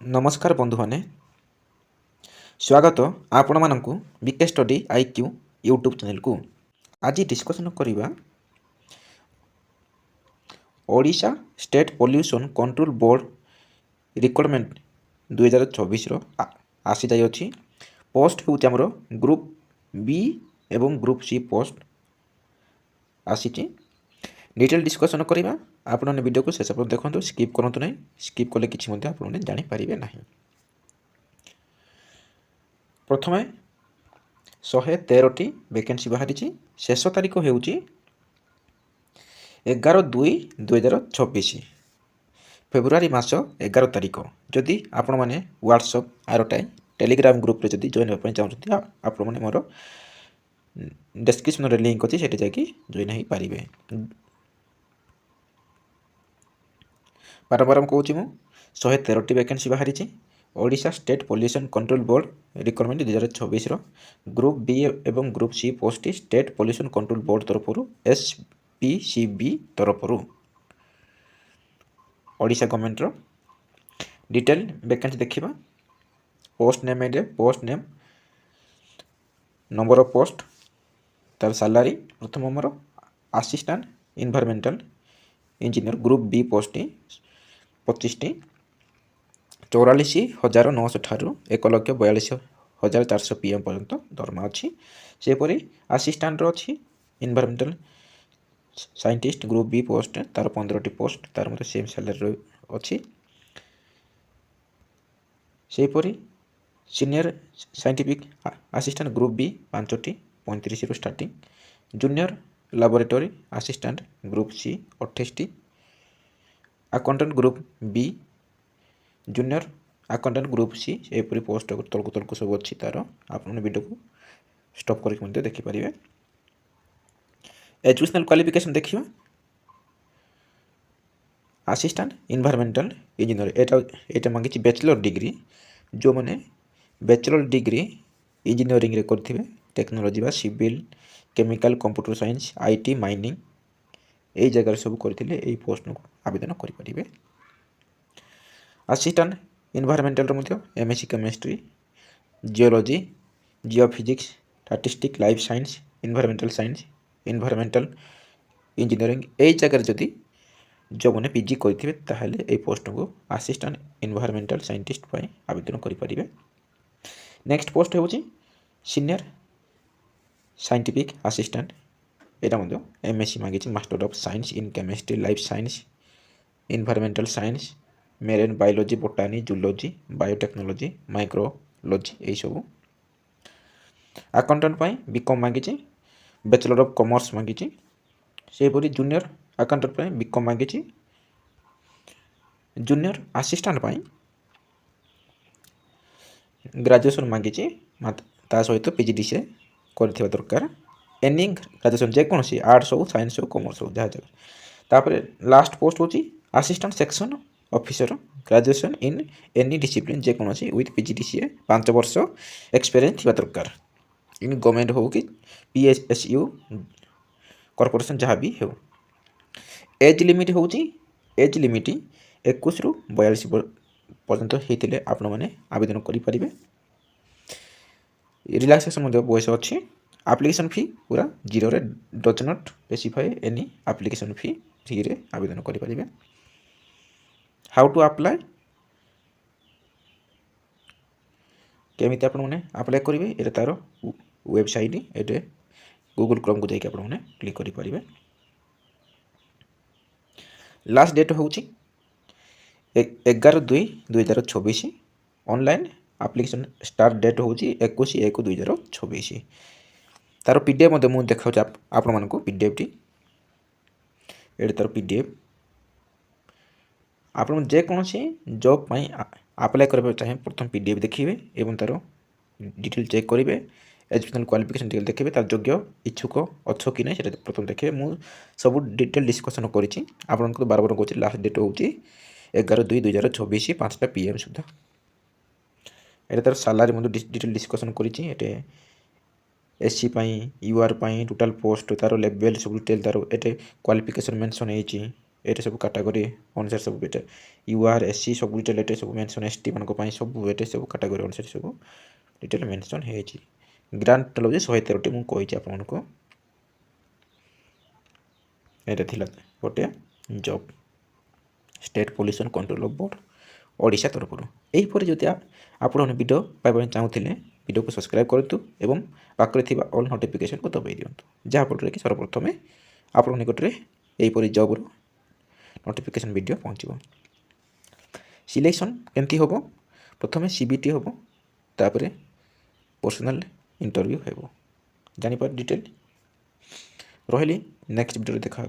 नमस्कार बंधु मैंने स्वागत आपण मानक BK study IQ YouTube channel को। आज डिस्कसन करवा Odisha state pollution control board requirement 2024 आसी जाइए। पोस्ट हूँ आमर ग्रुप बी एवं ग्रुप सी पोस्ट आसी डिटेल डिस्कसन करवा। आपने वीडियो को शेष पर्यंत देखो, स्किप करूँ ना, स्किप कले कि आपने जानीपारे ना। प्रथम 113टी वैकेंसी बाहरी। शेष तारीख हो 11/2/2024 फेब्रुआरी मास 11 तारीख। जदि आपण मैंने व्हाट्सएप आरटाई टेलीग्राम ग्रुप रे जदि जॉइन होगा चाहते आपण मैंने मोर डिस्क्रिप्शन रे लिंक अच्छी से जाकि जॉइन हो पारे। बारंबार कहूँ मु 113टी वैकेंसी बाहरी। Odisha state pollution control board requirement 2024 group B एवं group C post state pollution control board तरफ SPCB तरफ ओडिशा गवर्नमेंट डिटेल वैकेंसी देखा। पोस्ट नेम एडे post name number of post तार सैलरी प्रथम आमर assistant environmental engineer group B post 25टी 44,900 ठारू 1,42,400 PM पर्यंत दरमा अच्छी। सेपरी असिस्टेंट अच्छी environmental scientist group B post तार 15टी पोस्ट तार मत सेम सैलरी अच्छी। सेपरी senior scientific assistant group B 5टी 35 starting. Junior laboratory assistant group C 28टी। Accountant group B junior accountant group C एपरी पोस्ट तलक तलक सब अच्छी तार आपने वीडियो को स्टॉप करके देखिपारे। एजुकेशनल क्वालिफिकेशन देखिए असिस्टेंट इन्वायरमेंटल इंजीनियर एटा मांगी बैचलर डिग्री। जो मैंने बैचलर डिग्री इंजीनियरिंग रे करथिबे टेक्नोलॉजी बा civil chemical computer science IT mining यही जगह सब करथिले एई पोस्ट को आवेदन करि परिबे। Assistant environmental MSc chemistry geology geophysics statistics life science environmental engineering यही जगह जदि जो मैंने PG करते पोस्ट को असिस्टेंट इन्वायरमेंटल साइंटिस्ट पर आवेदन करें। नेक्स्ट पोस्ट हूँ सीनियर साइंटिफिक असिस्टेंट यहाँ MSc मांगी master of science in chemistry life science environmental science marine biology बोटानी zoology biotechnology micrology यही सब। अकाउंटेंट बीकॉम मांगी बैचलर ऑफ कॉमर्स मांगी। सेपरी जूनियर अकाउंटेंट बीकॉम मांगी। जूनियर असिस्टेंट ग्रेजुएशन मांगी सहित PGDCA कर दरकार। एनी ग्रेजुएशन जेकोसी आर्ट्स हो साइंस हो कॉमर्स हो जहाँ जगह। लास्ट पोस्ट हूँ assistant section officer graduation in any discipline जेकोसी with PGDCA 5 वर्ष एक्सपीरियंस थी दरकार। इन गवर्नमेंट हो कि PSU कॉर्पोरेशन जहाँ भी हो। एज लिमिट हूँ एज लिमिट 21 रु 42 पर्यंत होते आपण मैंने आवेदन करें। रिलैक्सेशन बयस अच्छी। एप्लिकेशन फी पूरा 0 रे does not specify any application fee free रे आवेदन करें। हाउ टू अप्लाई केमी आपने अप्लाई करेंगे ये तार वेबसाइट ये गूगल क्रोम को जाकि आपने क्लिक करें। लास्ट डेट हूँ 11/2/2024 ऑनलाइन एप्लिकेशन स्टार्ट डेट हूँ 21/1/2024। तार PDF मुझे देखा आपण मानक PDF टी ये तार PDF आप जेकोसी जॉब अप्लाई करने चाहिए प्रथम PDF देखिए एवं तार डिटेल चेक करेंगे। एजुकेशनल क्वालिफिकेशन डिटेल देखिए तार योग्य इच्छुक अच्छो कि नहीं प्रथम देखिए। मुझे सब डिटेल डिस्कसन करी आपको बार बार कहूँ लास्ट डेट हूँ 11/2/2024 5टा PM सुधा। ये तार सैलरी डिटेल डिस्कसन करी SC UR टोटाल पोस्ट तार लेवल सब डिटेल तार ये क्वालिफिकेशन मेंशन होती एटे सब कैटेगरी अनुसार सब एटे यूआर एससी सब डिटेल एटे सब मेंशन एसटी मान सब एटे सब कैटेगरी अनुसार सब डिटेल मेंशन है ग्रांट टोटल होची 113 टी मु कहिची आपन को एटे थिला गोटे job state pollution control board Odisha तरफ यहीपर जदि आपण वीडियो पाइबा चाहूले वीडियो को सब्सक्राइब करतु एवं पाखरे थिबा ऑल नोटिफिकेशन को दबाई दियंतु जहाँफल कि सर्वप्रथमे आपण निकटरे यहीपरि जॉब नोटिफिकेशन वीडियो पहुँचो सिलेक्शन केमती हम प्रथम सीबीटी हम तापर पर्सनल इंटरव्यू हो जापर डिटेल रही नेक्स्ट वीडियो देखा